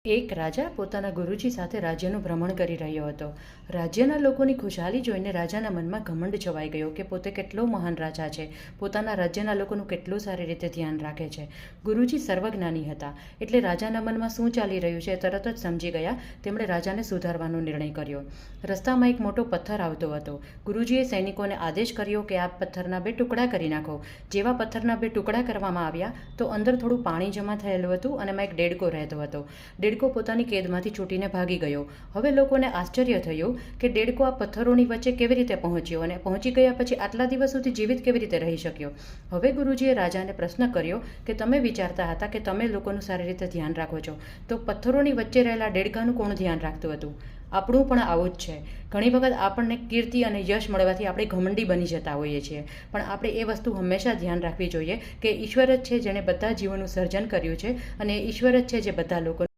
એક રાજા પોતાના ગુરુજી સાથે રાજ્યનું ભ્રમણ કરી રહ્યો હતો. રાજ્યના લોકોની ખુશહાલી જોઈને રાજાના મનમાં ઘમંડ છવાઈ ગયો કે પોતે કેટલો મહાન રાજા છે, પોતાના રાજ્યના લોકોનું કેટલું સારી રીતે ધ્યાન રાખે છે. ગુરુજી સર્વજ્ઞાની હતા, એટલે રાજાના મનમાં શું ચાલી રહ્યું છે તરત જ સમજી ગયા. તેમણે રાજાને સુધારવાનો નિર્ણય કર્યો. રસ્તામાં એક મોટો પથ્થર આવતો હતો. ગુરુજીએ સૈનિકોને આદેશ કર્યો કે આ પથ્થરના 2 ટુકડા કરી નાખો. જેવા પથ્થરના 2 ટુકડા કરવામાં આવ્યા તો અંદર થોડું પાણી જમા થયેલું હતું અને એમાં એક દેડકો રહેતો હતો. દેડકો પોતાની કેદમાંથી છૂટીને ભાગી ગયો. હવે લોકોને આશ્ચર્ય થયું કે દેડકો આ પથ્થરોની વચ્ચે કેવી રીતે પહોંચ્યો અને પહોંચી ગયા પછી આટલા દિવસ સુધી જીવિત કેવી રીતે રહી શક્યો. હવે ગુરુજીએ રાજાને પ્રશ્ન કર્યો કે તમે વિચારતા હતા કે તમે લોકોનું સારી રીતે ધ્યાન રાખો છો, તો પથ્થરોની વચ્ચે રહેલા દેડકાનું કોણ ધ્યાન રાખતું હતું? આપણું પણ આવું જ છે. ઘણી વખત આપણને કીર્તિ અને યશ મળવાથી આપણે ઘમંડી બની જતા હોઈએ છીએ, પણ આપણે એ વસ્તુ હંમેશા ધ્યાન રાખવી જોઈએ કે ઈશ્વર જ છે જેણે બધા જીવોનું સર્જન કર્યું છે અને ઈશ્વર જ છે જે બધા લોકો